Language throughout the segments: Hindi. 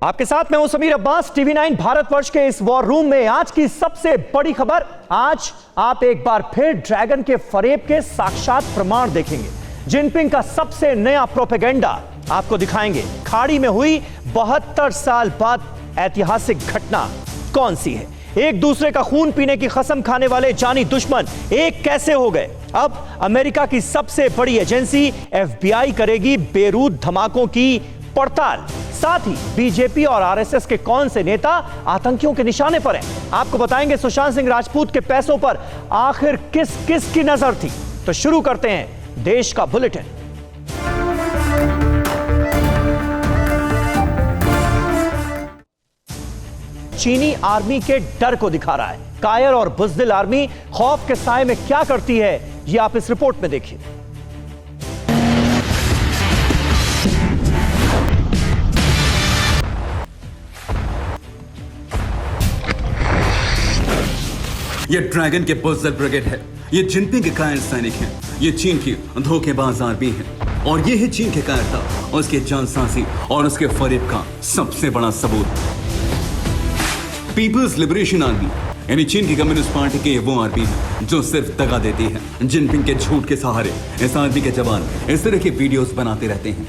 आपके साथ मैं हूं समीर अब्बास। टीवी9 भारतवर्ष के इस वॉर रूम में आज की सबसे बड़ी खबर। आज आप एक बार फिर ड्रैगन के फरेब के साक्षात प्रमाण देखेंगे। जिनपिंग का सबसे नया प्रोपेगेंडा आपको दिखाएंगे। खाड़ी में हुई 72 साल बाद ऐतिहासिक घटना कौन सी है? एक दूसरे का खून पीने की कसम खाने वाले जानी दुश्मन एक कैसे हो गए? अब अमेरिका की सबसे बड़ी एजेंसी FBI करेगी बेरूत धमाकों की पड़ताल। साथ ही बीजेपी और आरएसएस के कौन से नेता आतंकियों के निशाने पर हैं? आपको बताएंगे सुशांत सिंह राजपूत के पैसों पर आखिर किस किस की नजर थी। तो शुरू करते हैं देश का बुलेटिन। चीनी आर्मी के डर को दिखा रहा है। कायर और बुज़दिल आर्मी खौफ के साए में क्या करती है, यह आप इस रिपोर्ट में देखिए। ये ड्रैगन के बुज़दिल ब्रिगेड है। ये जिनपिंग के कायर सैनिक हैं। ये चीन की धोखेबाज आर्मी है और ये है चीन के कायरता, उसके जालसाजी और उसके फरेब का सबसे बड़ा सबूत। पीपल्स लिबरेशन आर्मी यानी चीन की कम्युनिस्ट पार्टी की वो आर्मी है जो सिर्फ दगा देती है। जिनपिंग के झूठ के सहारे इस आर्मी के जवान इस तरह के वीडियोस बनाते रहते हैं।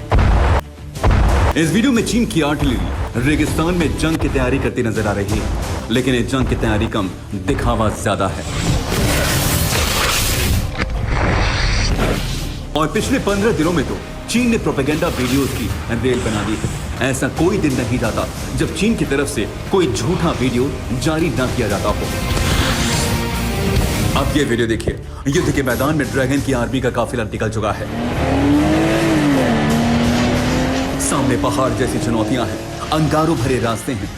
इस वीडियो में चीन की आर्टिलरी रेगिस्तान में जंग की तैयारी करती नजर आ रही है, लेकिन इस जंग की तैयारी कम, दिखावा ज्यादा है। और पिछले 15 दिनों में तो चीन ने प्रोपेगेंडा वीडियोस की रेल बना दी है। ऐसा कोई दिन नहीं जाता जब चीन की तरफ से कोई झूठा वीडियो जारी ना किया जाता हो। अब ये वीडियो देखिए। युद्ध के मैदान में ड्रैगन की आर्मी का काफिला निकल चुका है। सामने पहाड़ जैसी चुनौतियां हैं, अंगारों भरे रास्ते हैं।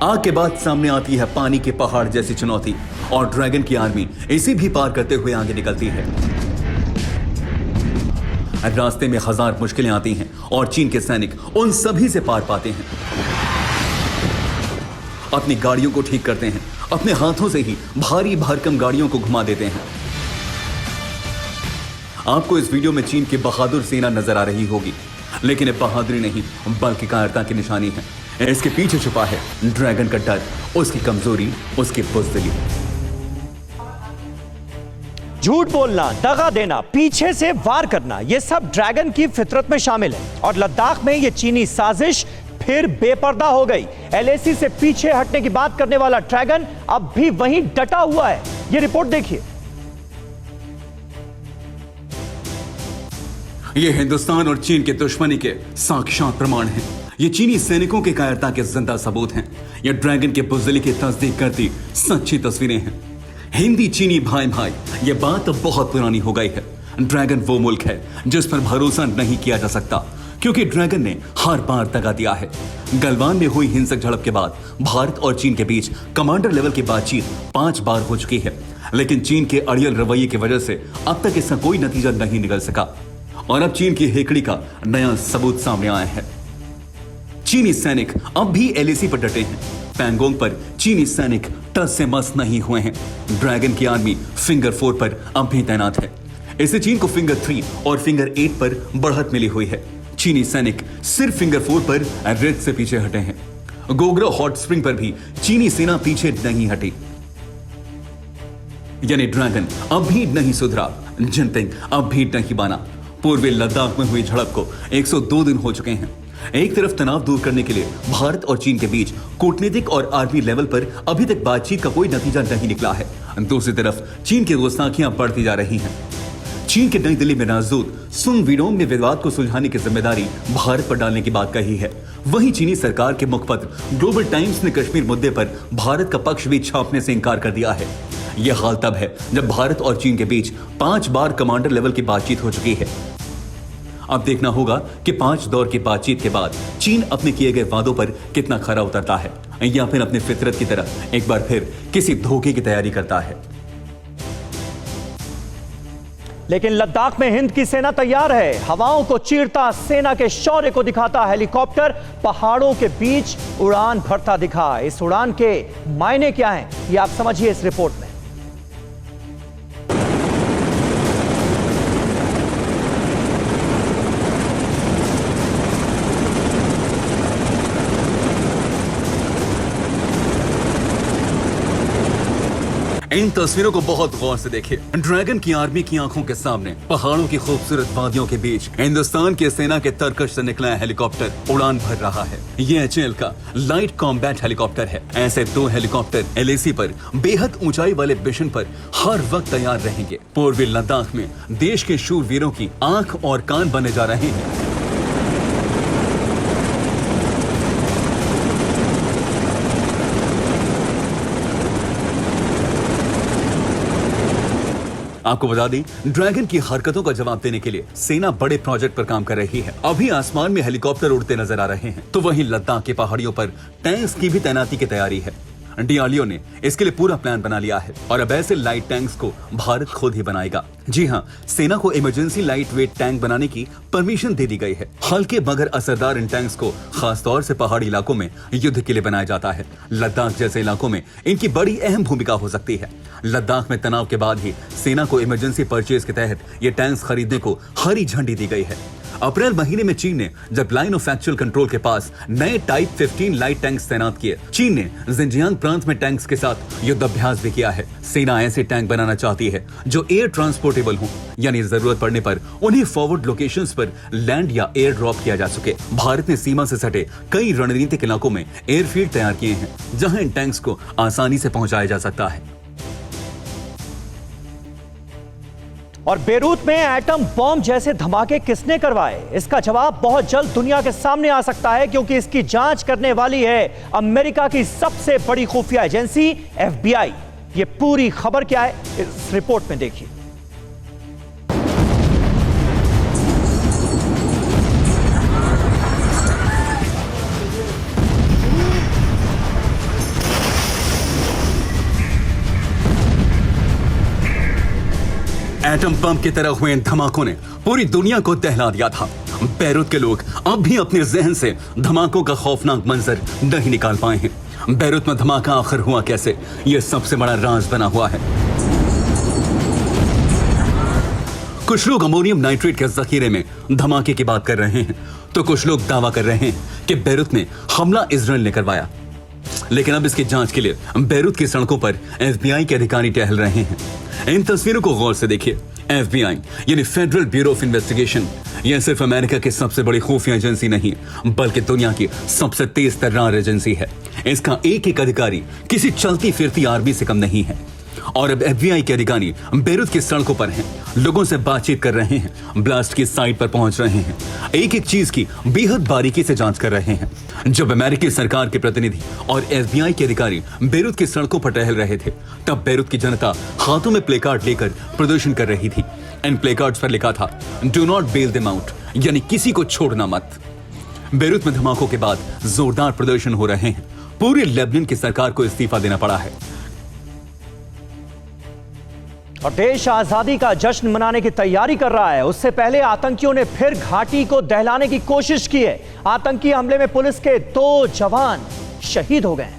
आग के बाद सामने आती है पानी के पहाड़ जैसी चुनौती और ड्रैगन की आर्मी इसे भी पार करते हुए आगे निकलती है। रास्ते में हजार मुश्किलें आती हैं और चीन के सैनिक उन सभी से पार पाते हैं। अपनी गाड़ियों को ठीक करते हैं, अपने हाथों से ही भारी भरकम गाड़ियों को घुमा देते हैं। आपको इस वीडियो में चीन की बहादुर सेना नजर आ रही होगी, लेकिन ये बहादुरी नहीं बल्कि कायरता की निशानी है। इसके पीछे छुपा है ड्रैगन का डर, उसकी कमजोरी, उसकी बुज़दिली। झूठ बोलना, दगा देना, पीछे से वार करना, यह सब ड्रैगन की फितरत में शामिल है। और लद्दाख में यह चीनी साजिश फिर बेपर्दा हो गई। LAC से पीछे हटने की बात करने वाला ड्रैगन अब भी वहीं डटा हुआ है। यह रिपोर्ट देखिए। ये हिंदुस्तान और चीन के दुश्मनी के साक्षात प्रमाण हैं। ये चीनी सैनिकों के कायरता के जिंदा सबूत हैं। ये ड्रैगन के बुज़दिली की तस्दीक करती सच्ची तस्वीरें हैं। हिंदी चीनी भाई भाई, ये बात अब बहुत पुरानी हो गई है। ड्रैगन वो मुल्क है जिस पर भरोसा नहीं किया जा सकता, क्योंकि ड्रैगन ने हर बार दगा दिया है। गलवान में हुई हिंसक झड़प के बाद भारत और चीन के बीच कमांडर लेवल की बातचीत 5 बार हो चुकी है, लेकिन चीन के अड़ियल रवैये की वजह से अब तक इसका कोई नतीजा नहीं निकल सका। और अब चीन की हेकड़ी का नया सबूत सामने आया है। चीनी सैनिक अब भी LAC पर डटे हैं। पैंगोंग पर चीनी सैनिक टस से मस नहीं हुए हैं। ड्रैगन की आर्मी फिंगर 4 पर अब भी तैनात है। इससे चीन को फिंगर 3 और फिंगर 8 पर बढ़त मिली हुई है। चीनी सैनिक सिर्फ फिंगर 4 पर रेड से पीछे हटे हैं। गोगरा हॉट स्प्रिंग पर भी चीनी सेना पीछे नहीं हटी। यानी ड्रैगन अब भी नहीं सुधरा, जिनपिंग अब भी नहीं बना। पूर्वी लद्दाख में हुई झड़प को 102 दिन हो चुके हैं। एक तरफ तनाव दूर करने के लिए भारत और चीन के बीच कूटनीतिक और आर्मी लेवल पर अभी तक बातचीत का कोई नतीजा नहीं निकला है। दूसरी तरफ चीन की गुस्ताखियां बढ़ती जा रही हैं। चीन के नई दिल्ली में राजदूत सुंग वीडोंग ने विवाद को सुलझाने की जिम्मेदारी भारत पर डालने की बात कही है। वहीं चीनी सरकार के मुखपत्र ग्लोबल टाइम्स ने कश्मीर मुद्दे पर भारत का पक्ष भी छापने से इंकार कर दिया है। यह हाल तब है जब भारत और चीन के बीच 5 बार कमांडर लेवल की बातचीत हो चुकी है। अब देखना होगा कि 5 दौर की बातचीत के बाद चीन अपने किए गए वादों पर कितना खरा उतरता है, या फिर अपनी फितरत की तरह एक बार फिर किसी धोखे की तैयारी करता है। लेकिन लद्दाख में हिंद की सेना तैयार है। हवाओं को चीरता, सेना के शौर्य को दिखाता हेलीकॉप्टर पहाड़ों के बीच उड़ान भरता दिखा। इस उड़ान के मायने क्या हैं, ये आप समझिए इस रिपोर्ट में। इन तस्वीरों को बहुत गौर से देखिए। ड्रैगन की आर्मी की आंखों के सामने पहाड़ों की खूबसूरत वादियों के बीच हिंदुस्तान की सेना के तरकश से निकला हेलीकॉप्टर उड़ान भर रहा है। ये HAL का लाइट कॉम्बैट हेलीकॉप्टर है। ऐसे 2 हेलीकॉप्टर LAC पर बेहद ऊंचाई वाले मिशन पर हर वक्त तैयार रहेंगे। पूर्वी लद्दाख में देश के शूरवीरों की आंख और कान बने जा रहे हैं। आपको बता दें, ड्रैगन की हरकतों का जवाब देने के लिए सेना बड़े प्रोजेक्ट पर काम कर रही है। अभी आसमान में हेलीकॉप्टर उड़ते नजर आ रहे हैं, तो वहीं लद्दाख की पहाड़ियों पर टैंक्स की भी तैनाती की तैयारी है। DRDO ने इसके लिए पूरा प्लान बना लिया है और अब ऐसे लाइट टैंक्स को भारत खुद ही बनाएगा। जी हाँ, सेना को इमरजेंसी लाइट वेट टैंक बनाने की परमिशन दे दी गई है। हल्के मगर असरदार इन टैंक्स को खास तौर से पहाड़ी इलाकों में युद्ध के लिए बनाया जाता है। लद्दाख जैसे इलाकों में इनकी बड़ी अहम भूमिका हो सकती है। लद्दाख में तनाव के बाद ही सेना को इमरजेंसी परचेज के तहत ये टैंक्स खरीदने को हरी झंडी दी गई है। अप्रैल महीने में चीन ने जब लाइन ऑफ एक्चुअल कंट्रोल के पास नए टाइप 15 लाइट टैंक्स तैनात किए, चीन ने जिंजियांग प्रांत में टैंक्स के साथ युद्ध अभ्यास भी किया है। सेना ऐसे टैंक बनाना चाहती है जो एयर ट्रांसपोर्टेबल हो, यानी जरूरत पड़ने पर उन्हें फॉरवर्ड लोकेशंस पर लैंड या एयर ड्रॉप किया जा सके। भारत ने सीमा से सटे कई रणनीतिक इलाकों में एयरफील्ड तैयार किए हैं, जहां इन टैंक्स को आसानी से पहुंचाया जा सकता है। और बेरूत में एटम बॉम्ब जैसे धमाके किसने करवाए, इसका जवाब बहुत जल्द दुनिया के सामने आ सकता है, क्योंकि इसकी जांच करने वाली है अमेरिका की सबसे बड़ी खुफिया एजेंसी FBI। ये पूरी खबर क्या है, इस रिपोर्ट में देखिए। एटम बम की तरह हुए इन धमाकों ने पूरी दुनिया को दहला दिया था। बेरूत के लोग अब भी अपने जहन से धमाकों का खौफनाक मंजर नहीं निकाल पाए हैं। बेरूत में धमाका आखिर हुआ कैसे, यह सबसे बड़ा राज बना हुआ है। कुछ लोग अमोनियम नाइट्रेट के जखीरे में धमाके की बात कर रहे हैं, तो कुछ लोग दावा कर रहे हैं कि बेरूत में हमला इजराइल ने करवाया। लेकिन अब इसकी जांच के लिए बेरूत की सड़कों पर FBI के अधिकारी टहल रहे हैं। इन तस्वीरों को गौर से देखिए। FBI यानी फेडरल ब्यूरो ऑफ इन्वेस्टिगेशन, यह सिर्फ अमेरिका की सबसे बड़ी खुफिया एजेंसी नहीं, बल्कि दुनिया की सबसे तेज तर्रार एजेंसी है। इसका एक एक अधिकारी किसी चलती फिरती आर्मी से कम नहीं है। और अब FBI के अधिकारी बेरूत की सड़कों पर हैं, लोगों से बातचीत कर रहे हैं, ब्लास्ट की साइट पर पहुंच रहे हैं, एक एक चीज की बेहद बारीकी से जांच कर रहे हैं। जब अमेरिकी सरकार के प्रतिनिधि और FBI के अधिकारी बेरूत की सड़कों पर टहल रहे थे, तब बेरूत की जनता हाथों में प्लेकार्ड लेकर प्रदर्शन कर रही थी। इन प्लेकार्ड्स पर लिखा था, do not bail them out, यानी किसी को छोड़ना मत। बेरूत में धमाकों के बाद जोरदार प्रदर्शन हो रहे हैं। पूरे लेबनान की सरकार को इस्तीफा देना पड़ा है। और देश आजादी का जश्न मनाने की तैयारी कर रहा है। उससे पहले आतंकियों ने फिर घाटी को दहलाने की कोशिश की है। आतंकी हमले में पुलिस के 2 जवान शहीद हो गए।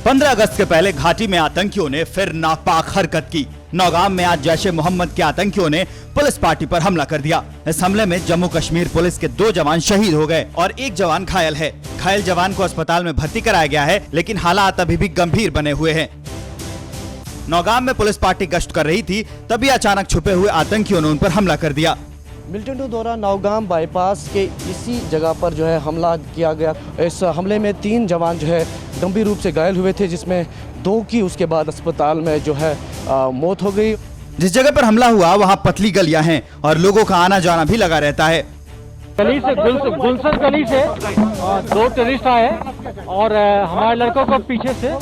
15 अगस्त के पहले घाटी में आतंकियों ने फिर नापाक हरकत की। नौगाम में आज जैश ए मोहम्मद के आतंकियों ने पुलिस पार्टी पर हमला कर दिया। इस हमले में जम्मू कश्मीर पुलिस के 2 जवान शहीद हो गए और 1 जवान घायल है। घायल जवान को अस्पताल में भर्ती कराया गया है, लेकिन हालात अभी भी गंभीर बने हुए हैं। नौगाम में पुलिस पार्टी गश्त कर रही थी, तभी अचानक छुपे हुए आतंकियों ने उन पर हमला कर दिया। मिल्टन टू दौरा नौगाम बाईपास के इसी जगह पर जो है हमला किया गया। इस हमले में 3 जवान जो है गंभीर रूप से घायल हुए थे, जिसमें 2 की उसके बाद अस्पताल में जो है मौत हो गई। जिस जगह पर हमला हुआ वहाँ पतली गलियां हैं और लोगों का आना जाना भी लगा रहता है। गली से गुलशन गली से 2 टेररिस्ट आए और हमारे लड़कों को पीछे से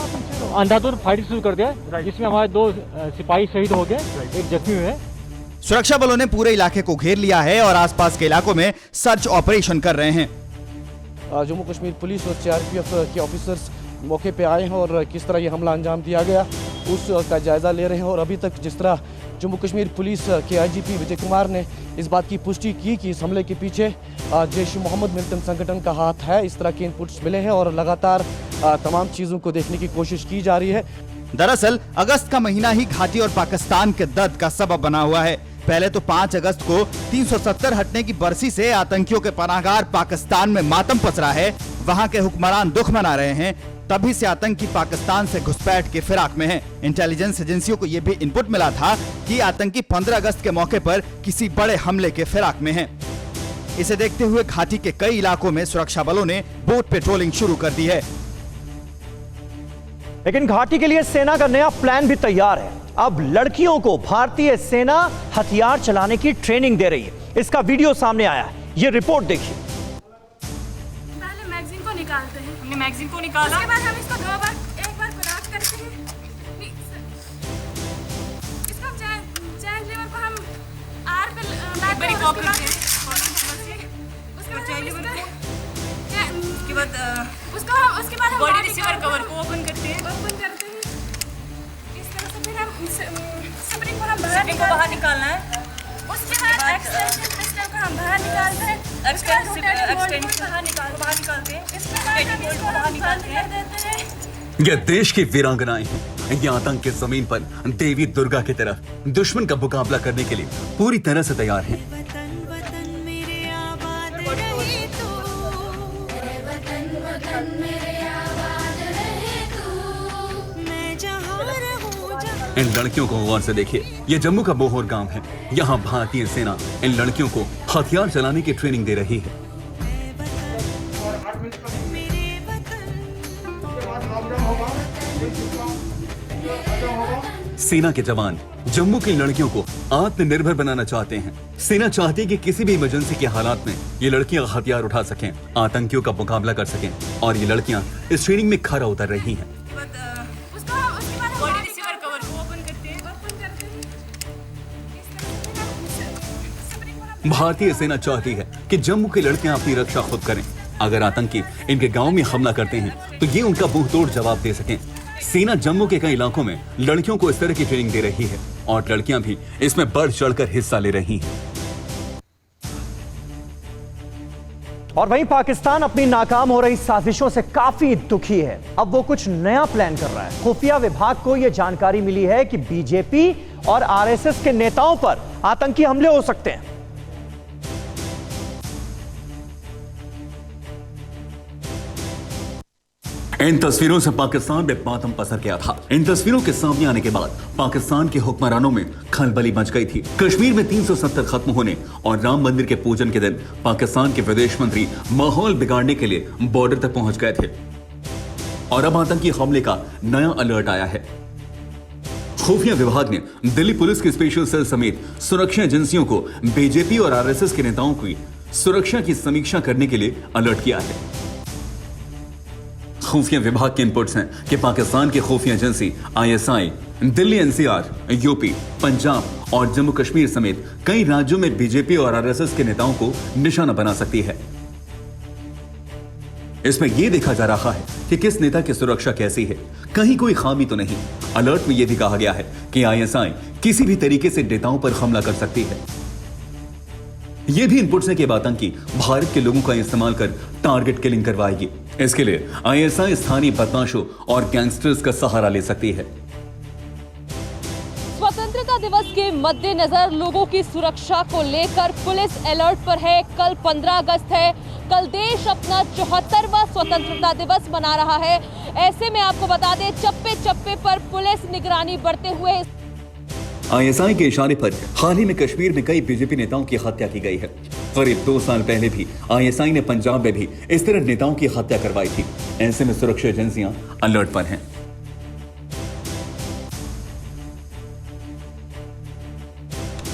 अंधाधुंध फायरिंग शुरू कर दिया, जिसमें हमारे 2 सिपाही शहीद हो गए, 1 जख्मी हुए। सुरक्षा बलों ने पूरे इलाके को घेर लिया है और आसपास के इलाकों में सर्च ऑपरेशन कर रहे हैं। जम्मू कश्मीर पुलिस और CRPF के ऑफिसर्स मौके पे आए हैं और किस तरह ये हमला अंजाम दिया गया उसका जायजा ले रहे हैं। और अभी तक जिस तरह जम्मू कश्मीर पुलिस के IGP विजय कुमार ने इस बात की पुष्टि की कि इस हमले के पीछे जैश ए मोहम्मद मिलिटेंट संगठन का हाथ है, इस तरह के इनपुट्स मिले हैं और लगातार तमाम चीज़ों को देखने की कोशिश की जा रही है। दरअसल अगस्त का महीना ही घाटी और पाकिस्तान के दर्द का सबब बना हुआ है। पहले तो 5 अगस्त को 370 हटने की बरसी से आतंकियों के पनाहगार पाकिस्तान में मातम पसरा है। वहां के हुक्मरान दुख मना रहे हैं। तभी से आतंकी पाकिस्तान से घुसपैठ के फिराक में हैं। इंटेलिजेंस एजेंसियों को ये भी इनपुट मिला था कि आतंकी 15 अगस्त के मौके पर किसी बड़े हमले के फिराक में हैं। इसे देखते हुए घाटी के कई इलाकों में सुरक्षा बलों ने बोट पेट्रोलिंग शुरू कर दी है। लेकिन घाटी के लिए सेना का नया प्लान भी तैयार है। अब लड़कियों को भारतीय सेना हथियार चलाने की ट्रेनिंग दे रही है। इसका वीडियो सामने आया है, ये रिपोर्ट देखिए। पहले मैगजीन को निकालते हैं, हमने मैगजीन को निकाला, उसके बाद हम इसको एक बार क्रॉस करते हैं, इसको हम चैन लेवर पर हम आर पे लाते हैं, उसके बाद बॉडी रिसीवर कवर को ओपन करते हैं, इस तरह से फिर हम स्प्रिंग को हम बाहर निकालना है, उसके बाद एक्सटेंशन पिस्टन को हम बाहर निकालते हैं, एक्सटेंशन बाहर निकालते हैं, इसके बाद हम इसको बाहर निकालते हैं। यह देश की वीरांगनाएं हैं। यह आतंक की जमीन पर देवी दुर्गा की तरह दुश्मन का मुकाबला करने के लिए पूरी तरह से तैयार हैं। इन लड़कियों को गौर से देखिए। यह जम्मू का बोहर गांव है। यहाँ भारतीय सेना इन लड़कियों को हथियार चलाने की ट्रेनिंग दे रही है। सेना के जवान जम्मू की लड़कियों को आत्मनिर्भर बनाना चाहते हैं। सेना चाहती है कि किसी भी इमरजेंसी के हालात में ये लड़कियां हथियार उठा सकें, आतंकियों का मुकाबला कर सकें, और ये लड़कियां इस ट्रेनिंग में खरा उतर रही हैं। भारतीय सेना चाहती है कि जम्मू की लड़कियां अपनी रक्षा खुद करें। अगर आतंकी इनके गांव में हमला करते हैं तो ये उनका मुंह तोड़ जवाब दे सकें। सेना जम्मू के कई इलाकों में लड़कियों को इस तरह की ट्रेनिंग दे रही है और लड़कियां भी इसमें बढ़ चढ़कर हिस्सा ले रही हैं। और वहीं पाकिस्तान अपनी नाकाम हो रही साजिशों से काफी दुखी है। अब वो कुछ नया प्लान कर रहा है। खुफिया विभाग को यह जानकारी मिली है कि बीजेपी और आरएसएस के नेताओं पर आतंकी हमले हो सकते हैं। इन तस्वीरों से पाकिस्तान में मातम पसर गया था। इन तस्वीरों के सामने आने के बाद पाकिस्तान के हुक्मरानों में खलबली मच गई थी। कश्मीर में 370 खत्म होने और राम मंदिर के पूजन के दिन पाकिस्तान के विदेश मंत्री माहौल बिगाड़ने के लिए बॉर्डर तक पहुंच गए थे और अब आतंकी हमले का नया अलर्ट आया है। खुफिया विभाग ने दिल्ली पुलिस की स्पेशल सेल समेत सुरक्षा एजेंसियों को बीजेपी और आरएसएस के नेताओं की सुरक्षा की समीक्षा करने के लिए अलर्ट किया है। खुफिया विभाग के इनपुट्स हैं कि पाकिस्तान की खुफिया agency ISI Delhi, NCR, UP, Punjab और जम्मू कश्मीर समेत कई राज्यों में बीजेपी और आरएसएस के नेताओं को निशाना बना सकती है। इसमें यह देखा जा रहा है कि किस नेता की सुरक्षा कैसी है, कहीं कोई खामी तो नहीं। अलर्ट में यह भी कहा गया है कि आईएसआई किसी भी तरीके से नेताओं पर हमला कर सकती है। यह भी इनपुट्स है कि आतंकी भारत के लोगों का इस्तेमाल कर टारगेट किलिंग करवाएगी। इसके लिए आईएसआई स्थानीय बदमाशों और गैंगस्टर्स का सहारा ले सकती है। स्वतंत्रता दिवस के मद्देनजर लोगों की सुरक्षा को लेकर पुलिस अलर्ट पर है। कल 15 अगस्त है। कल देश अपना 74वां स्वतंत्रता दिवस मना रहा है। ऐसे में आपको बता दें, चप्पे चप्पे पर पुलिस निगरानी बढ़ते हुए। आईएसआई के इशारे पर हाल ही में कश्मीर में कई बीजेपी नेताओं की हत्या की गई है। करीब 2 साल पहले भी आईएसआई ने पंजाब में भी इस तरह नेताओं की हत्या करवाई थी। ऐसे में सुरक्षा एजेंसियां अलर्ट पर हैं।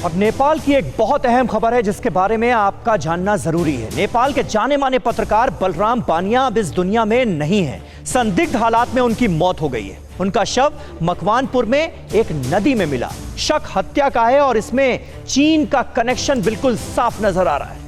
और नेपाल की एक बहुत अहम खबर है जिसके बारे में आपका जानना जरूरी है। नेपाल के जाने माने पत्रकार बलराम पानिया अब इस दुनिया में नहीं है। संदिग्ध हालात में उनकी मौत हो गई है। उनका शव मकवानपुर में एक नदी में मिला। शक हत्या का है और इसमें चीन का कनेक्शन बिल्कुल साफ नजर आ रहा है।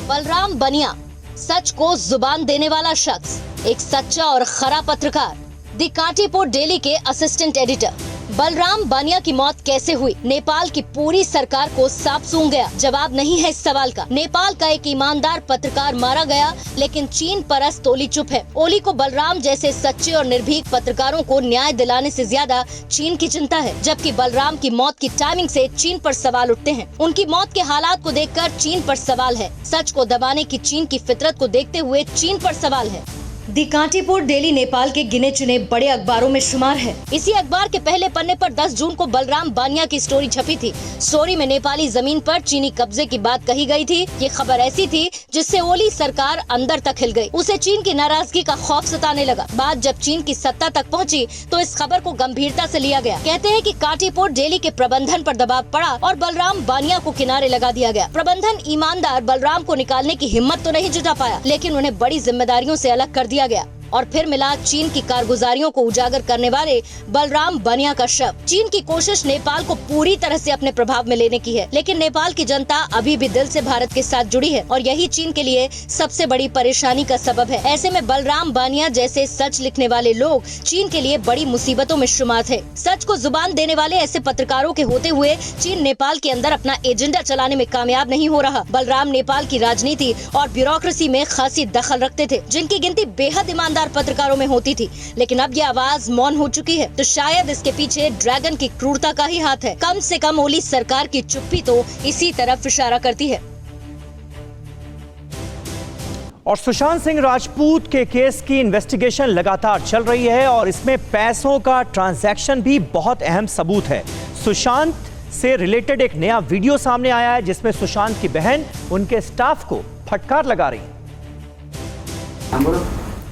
बलराम बनिया, सच को जुबान देने वाला शख्स, एक सच्चा और खरा पत्रकार, द कांटीपुर डेली के असिस्टेंट एडिटर। बलराम बानिया की मौत कैसे हुई? नेपाल की पूरी सरकार को सांप सूंघ गया। जवाब नहीं है इस सवाल का। नेपाल का एक ईमानदार पत्रकार मारा गया, लेकिन चीन परस्त ओली चुप है। ओली को बलराम जैसे सच्चे और निर्भीक पत्रकारों को न्याय दिलाने से ज्यादा चीन की चिंता है, जबकि बलराम की मौत की टाइमिंग से चीन पर सवाल उठते हैं। उनकी मौत के हालात को देखकर चीन पर सवाल है। सच को दबाने की चीन की फितरत को देखते हुए चीन पर सवाल है। दी कांटीपुर डेली नेपाल के गिने चुने बड़े अखबारों में शुमार है। इसी अखबार के पहले पन्ने पर 10 जून को बलराम बानिया की स्टोरी छपी थी। स्टोरी में नेपाली जमीन पर चीनी कब्जे की बात कही गई थी। ये खबर ऐसी थी जिससे ओली सरकार अंदर तक हिल गई। उसे चीन की नाराजगी का खौफ सताने लगा। बात जब चीन की सत्ता तक पहुंची तो इस खबर को गंभीरता से लिया गया। कहते हैं कि कांटीपुर डेली के प्रबंधन पर दबाव पड़ा और बलराम बानिया को किनारे लगा दिया गया। प्रबंधन ईमानदार बलराम को निकालने की हिम्मत तो नहीं जुटा पाया, लेकिन उन्हें बड़ी जिम्मेदारियों से अलग कर दिया गया। और फिर मिला चीन की कारगुजारियों को उजागर करने वाले बलराम बानिया का शव। चीन की कोशिश नेपाल को पूरी तरह से अपने प्रभाव में लेने की है, लेकिन नेपाल की जनता अभी भी दिल से भारत के साथ जुड़ी है और यही चीन के लिए सबसे बड़ी परेशानी का सबब है। ऐसे में बलराम बानिया जैसे सच लिखने वाले लोग चीन के लिए बड़ी मुसीबतों में शुमार थे। सच को जुबान देने वाले ऐसे पत्रकारों के होते हुए चीन नेपाल के अंदर अपना एजेंडा चलाने में कामयाब नहीं हो रहा। बलराम नेपाल की राजनीति और ब्यूरोक्रेसी में खासी दखल रखते थे, जिनकी गिनती बेहद ईमानदार पत्रकारों में होती थी। लेकिन अब ये आवाज मौन हो चुकी है, तो शायद इसके पीछे ड्रैगन की क्रूरता का ही हाथ है। कम से कम ओली सरकार की चुप्पी तो इसी तरफ इशारा करती है। और सुशांत सिंह राजपूत के केस की इन्वेस्टिगेशन लगातार चल रही है और इसमें पैसों का ट्रांजैक्शन भी बहुत अहम सबूत है। सुशांत से रिलेटेड एक नया वीडियो सामने आया है जिसमें सुशांत की बहन उनके स्टाफ को फटकार लगा रही है।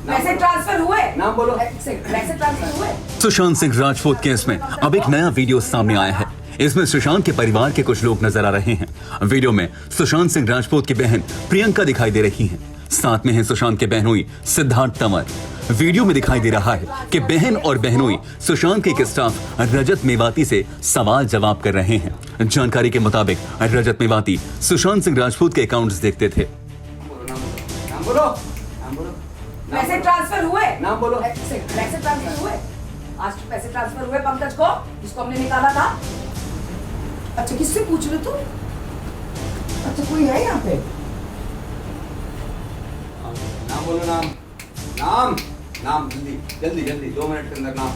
पैसे ट्रांसफर हुए? नाम बोलो। पैसे ट्रांसफर हुए? सुशांत सिंह राजपूत केस में अब एक नया वीडियो सामने आया है। इसमें सुशांत के परिवार के कुछ लोग नजर आ रहे हैं। वीडियो में सुशांत सिंह राजपूत की बहन प्रियंका दिखाई दे रही हैं। साथ में है सुशांत के बहनोई सिद्धार्थ तंवर। वीडियो में दिखाई दे रहा है कि बहन और बहनोई सुशांत के एक स्टाफ रजत मेवाती से सवाल जवाब कर रहे हैं। जानकारी के मुताबिक रजत मेवाती सुशांत सिंह राजपूत के अकाउंट्स देखते थे। पैसे ट्रांसफर हुए? नाम बोलो। पैसे ट्रांसफर हुए? आज पैसे ट्रांसफर हुए पंकज को, जिसको हमने निकाला था? अच्छा, किससे पूछ रहे तू? अच्छा, कोई है यहाँ पे? नाम बोलो। नाम जल्दी जल्दी जल्दी 2 मिनट के अंदर नाम,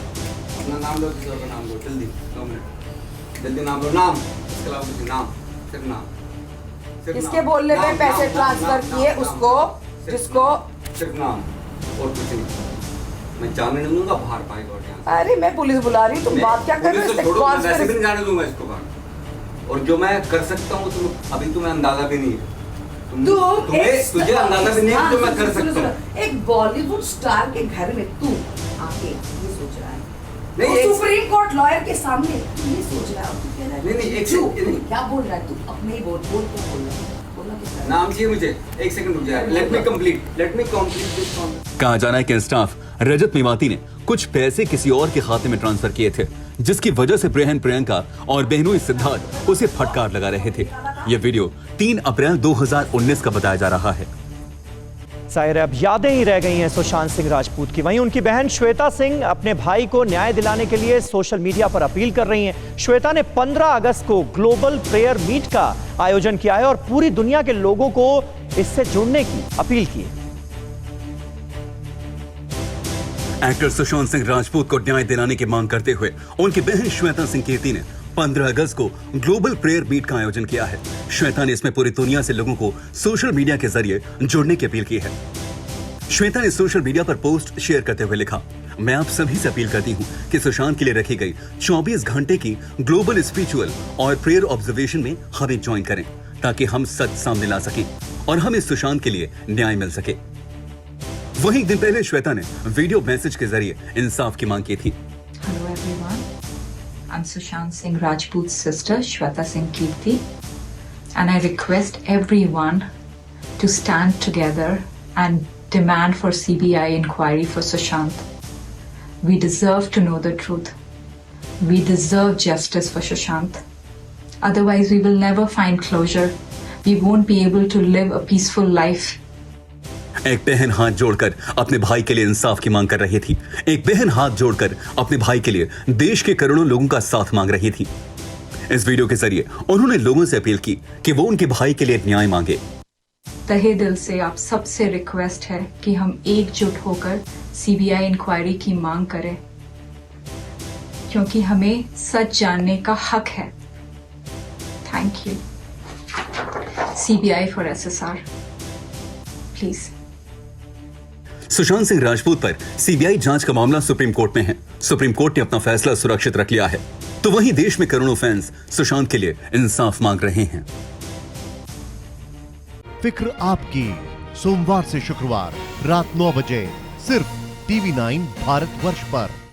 अपना नाम लो, किसी का नाम लो, जल्दी 2 मिनट जल्दी नाम लो। नाम, इसके अलावा कुछ नाम, सिर्फ नाम। किसके बोलने पे पैसे ट्रांसफर किए उसको, जिसको? सिर्फ नाम और कुछ नहीं। मैं जाने नहीं दूंगा बाहर पाएगा। और यहाँ अरे मैं पुलिस बुला रही हूँ, तुम बात क्या कर रहे हो? वैसे भी नहीं जाने दूंगा इसको बाहर। और जो मैं कर सकता हूँ तुम अभी तुम्हें अंदाजा भी नहीं है। तुझे अंदाजा भी नहीं है जो मैं कर सकता हूँ। एक बॉलीवुड स्टार के घर में तू आके ये सोच रहा है? नहीं, सुप्रीम कोर्ट लॉयर के सामने तू ये सोच रहा है? तू कह रहा है नहीं, क्या बोल रहा है तू? अपने ही बोल क्या बोल रहा है? नाम चाहिए मुझे, 1 सेकंड रुक जाए। Let me complete this conference. कहा जा रहा है कि स्टाफ रजत मेवाती ने कुछ पैसे किसी और के खाते में ट्रांसफर किए थे, जिसकी वजह से बहन प्रियंका और बहनोई सिद्धार्थ उसे फटकार लगा रहे थे। यह वीडियो 3 अप्रैल 2019 का बताया जा रहा है। जाहिर है अब यादें ही रह गई हैं सुशांत सिंह राजपूत की। वहीं उनकी बहन श्वेता सिंह अपने भाई को न्याय दिलाने के लिए सोशल मीडिया पर अपील कर रही हैं। श्वेता ने 15 अगस्त को ग्लोबल प्रेयर मीट का आयोजन किया है और पूरी दुनिया के लोगों को इससे जुड़ने की अपील की है। एक्टर सुशांत सिंह राजपूत को न्याय दिलाने की मांग करते हुए उनकी बहन श्वेता सिंह कीर्ति ने 15 अगस्त को ग्लोबल प्रेयर मीट का आयोजन किया है। श्वेता ने इसमें पूरी दुनिया से लोगों को सोशल मीडिया के जरिए जुड़ने की अपील की है। श्वेता ने सोशल मीडिया पर पोस्ट शेयर करते हुए लिखा, मैं आप सभी से अपील करती हूँ कि सुशांत के लिए रखी गई 24 घंटे की ग्लोबल स्पिरिचुअल और प्रेयर ऑब्जर्वेशन में हमें ज्वाइन करें, ताकि हम सच सामने ला सकें और हमें सुशांत के लिए न्याय मिल सके। वहीं एक दिन पहले श्वेता ने वीडियो मैसेज के जरिए इंसाफ की मांग की थी। Hello everyone, I'm Sushant Singh Rajput's sister Shweta Singh Kirti, and I request everyone to stand together and demand for CBI inquiry for Sushant. We deserve to know the truth. We deserve justice for Sushant. Otherwise, we will never find closure. We won't be able to live a peaceful life. एक बहन हाथ जोड़कर अपने भाई के लिए इंसाफ की मांग कर रही थी। एक बहन हाथ जोड़कर अपने भाई के लिए देश के करोड़ों लोगों का साथ मांग रही थी। इस वीडियो के जरिए उन्होंने लोगों से अपील की कि वो उनके भाई के लिए न्याय मांगे। तहे दिल से आप सबसे रिक्वेस्ट है कि हम एकजुट होकर सीबीआई इंक्वायरी की मांग करें, क्योंकि हमें सच जानने का हक है। Thank you. CBI for SSR please. Sushant Singh Rajput पर सीबीआई जांच का मामला सुप्रीम कोर्ट में है। सुप्रीम कोर्ट ने अपना फैसला सुरक्षित रख लिया है, तो वहीं देश में करोड़ों फैंस सुशांत के लिए इंसाफ मांग रहे हैं। फिक्र आपकी, सोमवार से शुक्रवार रात 9 बजे सिर्फ TV9 भारतवर्ष पर।